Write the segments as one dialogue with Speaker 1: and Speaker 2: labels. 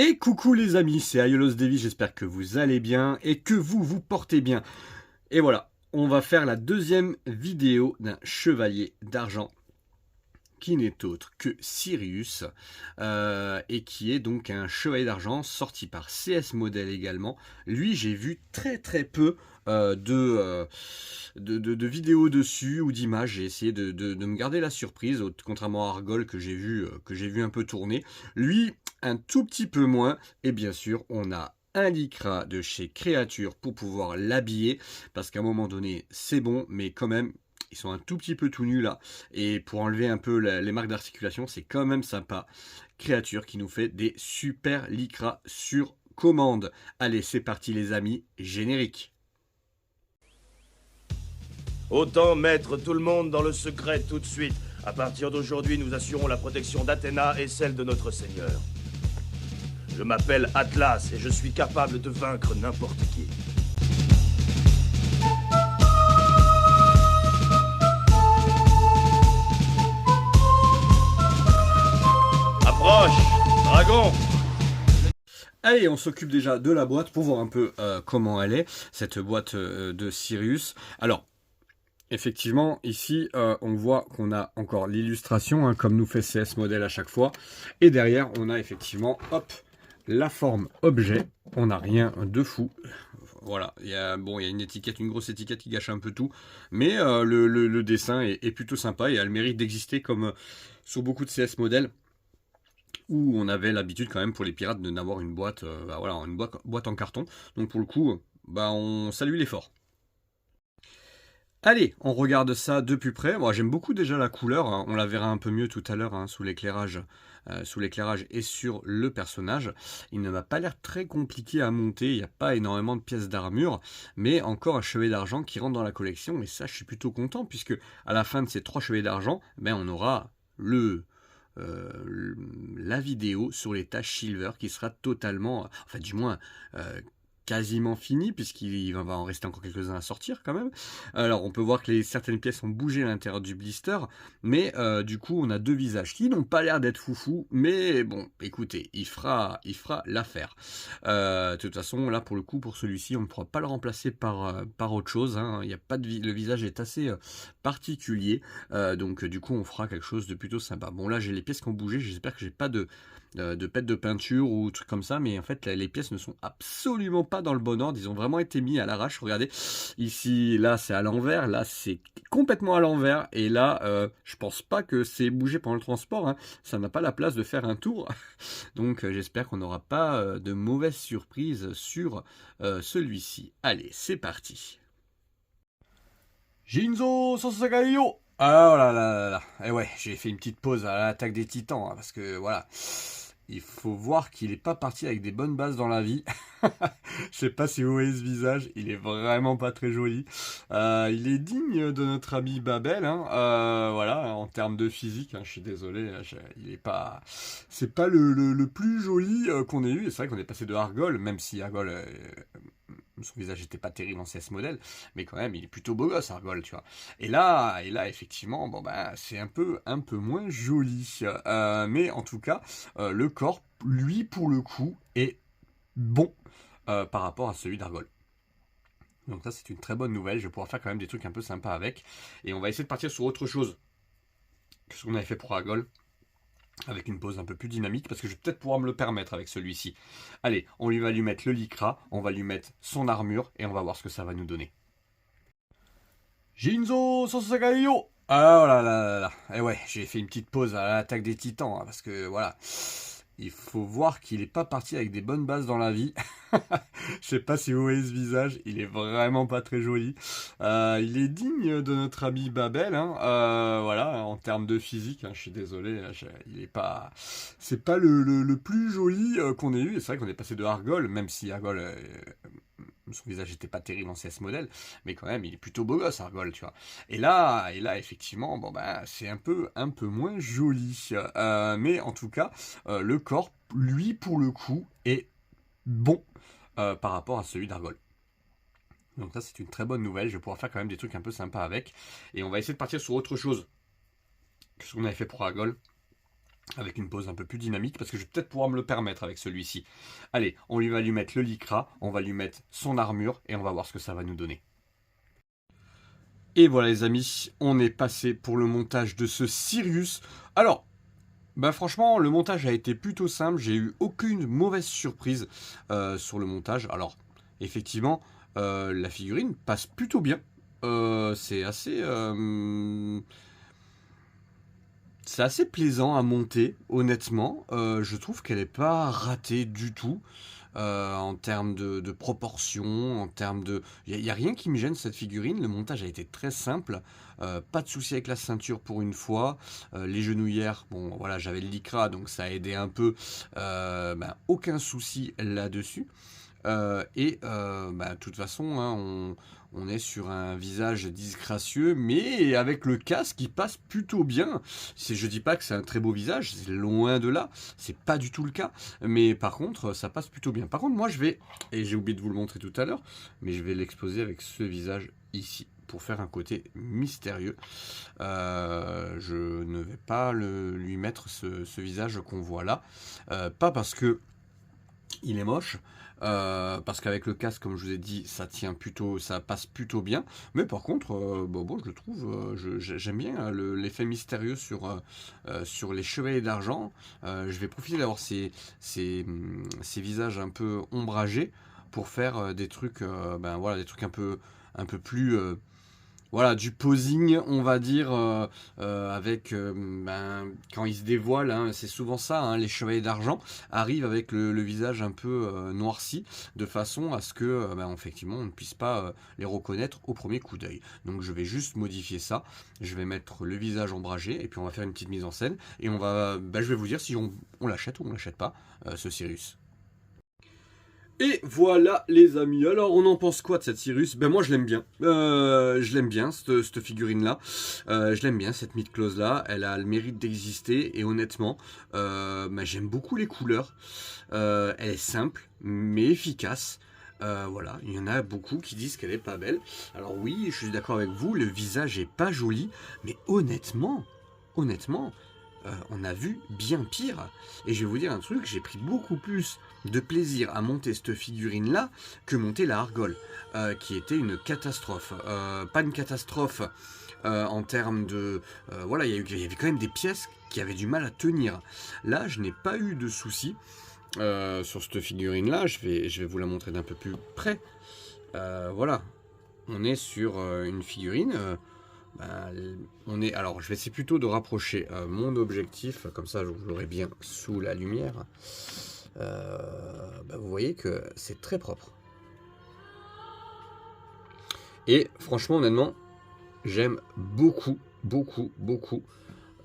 Speaker 1: Et coucou les amis, c'est Aiolos Devi, j'espère que vous allez bien et que vous vous portez bien. Et voilà, on va faire la deuxième vidéo d'un chevalier d'argent qui n'est autre que Sirius, et qui est donc un chevalier d'argent sorti par CS Model également. Lui, j'ai vu très peu de vidéos dessus ou d'images. J'ai essayé de me garder la surprise, contrairement à Argol que j'ai vu un peu tourner. Lui, un tout petit peu moins. Et bien sûr, on a un lycra de chez Créature pour pouvoir l'habiller, parce qu'à un moment donné, c'est bon, mais quand même, ils sont un tout petit peu tout nus là. Et pour enlever un peu les marques d'articulation, c'est quand même sympa. Créature qui nous fait des super lycras sur commande. Allez, c'est parti les amis, générique.
Speaker 2: Autant mettre tout le monde dans le secret tout de suite. À partir d'aujourd'hui, nous assurons la protection d'Athéna et celle de notre Seigneur. Je m'appelle Atlas et je suis capable de vaincre n'importe qui. Approche, dragon!
Speaker 1: Allez, on s'occupe déjà de la boîte pour voir un peu comment elle est, cette boîte de Sirius. Alors, effectivement, ici, on voit qu'on a encore l'illustration, hein, comme nous fait CS Model à chaque fois. Et derrière, on a effectivement, hop, la forme objet. On n'a rien de fou. Voilà, il y a une étiquette, une grosse étiquette qui gâche un peu tout. Mais le dessin est plutôt sympa et a le mérite d'exister comme sur beaucoup de CS Model, où on avait l'habitude quand même pour les pirates de n'avoir une boîte, une boîte en carton. Donc pour le coup, on salue l'effort. Allez, on regarde ça de plus près. Moi, j'aime beaucoup déjà la couleur, hein. On la verra un peu mieux tout à l'heure, hein, sous l'éclairage et sur le personnage. Il ne m'a pas l'air très compliqué à monter. Il n'y a pas énormément de pièces d'armure, mais encore un chevalier d'argent qui rentre dans la collection. Et ça, je suis plutôt content, puisque à la fin de ces 3 chevaliers d'argent, on aura la vidéo sur les tâches Silver qui sera totalement, enfin du moins quasiment fini, puisqu'il va en rester encore quelques-uns à sortir quand même. Alors on peut voir que certaines pièces ont bougé à l'intérieur du blister, mais du coup on a 2 visages qui n'ont pas l'air d'être foufou, mais bon, écoutez, il fera l'affaire. De toute façon, là pour le coup, pour celui-ci, on ne pourra pas le remplacer par autre chose, hein. Il y a pas le visage est assez particulier, donc du coup on fera quelque chose de plutôt sympa. Bon, là j'ai les pièces qui ont bougé, j'espère que j'ai pas de pète de peinture ou trucs comme ça, mais en fait les pièces ne sont absolument pas dans le bon ordre. Ils ont vraiment été mis à l'arrache. Regardez, ici, là c'est à l'envers, là c'est complètement à l'envers, et là je pense pas que c'est bougé pendant le transport, hein. Ça n'a pas la place de faire un tour. Donc j'espère qu'on n'aura pas de mauvaises surprises sur celui-ci. Allez, c'est parti. Jinzo Sasagayo. Ah, oh là là là là. Et ouais, j'ai fait une petite pause à l'attaque des titans, hein, parce que voilà, il faut voir qu'il n'est pas parti avec des bonnes bases dans la vie. Je sais pas si vous voyez ce visage, il est vraiment pas très joli. Il est digne de notre ami Babel, hein. Voilà, en termes de physique, hein, je suis désolé, il est pas, c'est pas le plus joli qu'on ait eu. Et c'est vrai qu'on est passé de Argol, même si Argol, son visage n'était pas terrible en CS Model, mais quand même, il est plutôt beau gosse, Argol, tu vois. Et là, effectivement, c'est un peu moins joli. Mais en tout cas, le corps, lui, pour le coup, est bon par rapport à celui d'Argol. Donc ça, c'est une très bonne nouvelle. Je vais pouvoir faire quand même des trucs un peu sympas avec. Et on va essayer de partir sur autre chose que ce qu'on avait fait pour Argol, avec une pose un peu plus dynamique, parce que je vais peut-être pouvoir me le permettre avec celui-ci. Allez, on va lui mettre le lycra, on va lui mettre son armure, et on va voir ce que ça va nous donner. Jinzo Sasagayo. Ah, oh là là là là. Et ouais, j'ai fait une petite pause à l'attaque des titans, hein, parce que voilà, il faut voir qu'il n'est pas parti avec des bonnes bases dans la vie. Je sais pas si vous voyez ce visage, il est vraiment pas très joli. Il est digne de notre ami Babel, hein. Voilà, en termes de physique, hein, je suis désolé, il est pas, c'est pas le plus joli qu'on ait eu. Et c'est vrai qu'on est passé de Argol, même si Argol, son visage n'était pas terrible en CS Model, mais quand même, il est plutôt beau gosse, Argol, tu vois. Et là, effectivement, c'est un peu moins joli. Mais en tout cas, le corps, lui, pour le coup, est bon par rapport à celui d'Argol. Donc ça, c'est une très bonne nouvelle. Je vais pouvoir faire quand même des trucs un peu sympas avec. Et on va essayer de partir sur autre chose que ce qu'on avait fait pour Argol, avec une pose un peu plus dynamique, parce que je vais peut-être pouvoir me le permettre avec celui-ci. Allez, on va lui mettre le lycra, on va lui mettre son armure, et on va voir ce que ça va nous donner. Et voilà les amis, on est passé pour le montage de ce Sirius. Alors, bah franchement, le montage a été plutôt simple, j'ai eu aucune mauvaise surprise sur le montage. Alors, effectivement, la figurine passe plutôt bien. C'est assez plaisant à monter, honnêtement. Je trouve qu'elle n'est pas ratée du tout. En termes de proportions, en termes de... Il n'y a rien qui me gêne cette figurine, le montage a été très simple, pas de souci avec la ceinture pour une fois, les genouillères, bon voilà j'avais le lycra donc ça a aidé un peu, aucun souci là-dessus. De toute façon, hein, on est sur un visage disgracieux, mais avec le casque, il passe plutôt bien. Je dis pas que c'est un très beau visage, c'est loin de là, c'est pas du tout le cas, mais par contre, ça passe plutôt bien. Par contre, moi, je vais, et j'ai oublié de vous le montrer tout à l'heure, mais je vais l'exposer avec ce visage ici, pour faire un côté mystérieux. Je ne vais pas lui mettre ce visage qu'on voit là, pas parce que il est moche, parce qu'avec le casque, comme je vous ai dit, ça passe plutôt bien. Mais par contre, je le trouve, j'aime bien l'effet mystérieux sur les chevaliers d'argent. Je vais profiter d'avoir ces visages un peu ombragés pour faire des trucs, des trucs un peu plus voilà, du posing, on va dire, avec quand ils se dévoilent, hein, c'est souvent ça, hein, les chevaliers d'argent arrivent avec le visage un peu noirci, de façon à ce que, effectivement, on ne puisse pas les reconnaître au premier coup d'œil. Donc je vais juste modifier ça, je vais mettre le visage ombragé, et puis on va faire une petite mise en scène, et je vais vous dire si on l'achète ou on l'achète pas, ce Sirius. Et voilà les amis, alors on en pense quoi de cette Sirius? Ben moi je l'aime bien, cette figurine là, je l'aime bien cette mid-close là, elle a le mérite d'exister et honnêtement, j'aime beaucoup les couleurs, elle est simple mais efficace. Voilà, il y en a beaucoup qui disent qu'elle est pas belle, alors oui je suis d'accord avec vous, le visage est pas joli, mais honnêtement, on a vu bien pire. Et je vais vous dire un truc, j'ai pris beaucoup plus de plaisir à monter cette figurine là que monter la Argol, qui était une catastrophe. Pas une catastrophe en termes de... il y avait quand même des pièces qui avaient du mal à tenir. Là, je n'ai pas eu de soucis sur cette figurine là. Je vais vous la montrer d'un peu plus près. Voilà, on est sur une figurine... alors je vais essayer plutôt de rapprocher mon objectif, comme ça je l'aurai bien sous la lumière. Vous voyez que c'est très propre. Et franchement honnêtement, j'aime beaucoup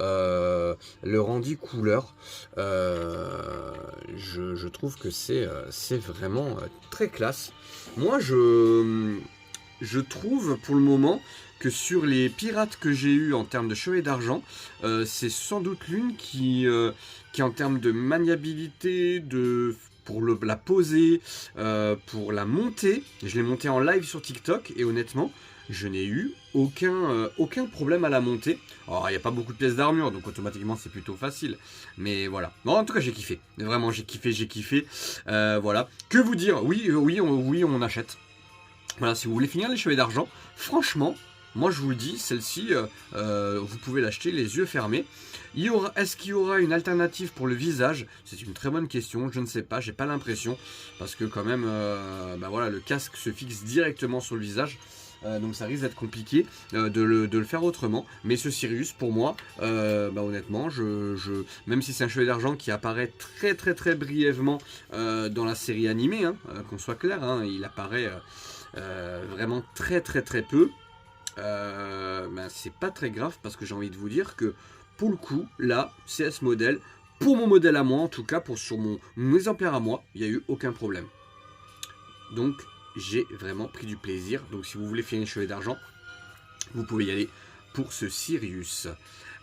Speaker 1: le rendu couleur. Je trouve que c'est vraiment très classe. Moi je trouve pour le moment que sur les pirates que j'ai eu en termes de chevalier d'argent, c'est sans doute l'une qui en termes de maniabilité, pour la poser, pour la monter, je l'ai montée en live sur TikTok et honnêtement, je n'ai eu aucun problème à la monter. Alors il n'y a pas beaucoup de pièces d'armure, donc automatiquement c'est plutôt facile. Mais voilà. Non, en tout cas j'ai kiffé. Vraiment j'ai kiffé. Voilà. Que vous dire? Oui, on achète. Voilà, si vous voulez finir les chevaliers d'argent, franchement, moi je vous le dis, celle-ci, vous pouvez l'acheter les yeux fermés. Est-ce qu'il y aura une alternative pour le visage? C'est une très bonne question, je ne sais pas, j'ai pas l'impression. Parce que quand même, le casque se fixe directement sur le visage. Donc ça risque d'être compliqué de le faire autrement. Mais ce Sirius, pour moi, honnêtement, même si c'est un chevalier d'argent qui apparaît très brièvement dans la série animée, hein, qu'on soit clair, hein, il apparaît vraiment très peu. C'est pas très grave parce que j'ai envie de vous dire que pour le coup, là, CS modèle, pour mon modèle à moi, en tout cas, sur mon exemplaire à moi, il n'y a eu aucun problème. Donc, j'ai vraiment pris du plaisir. Donc, si vous voulez finir les chevaliers d'argent, vous pouvez y aller pour ce Sirius.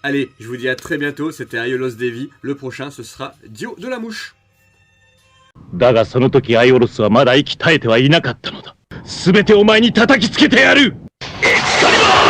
Speaker 1: Allez, je vous dis à très bientôt. C'était Aiolos Devi. Le prochain, ce sera Dio de la Mouche.
Speaker 3: だがその時アイオロスはまだ息絶えてはいなかったのだ。すべてお前に叩きつけてやる。エクスカリバー！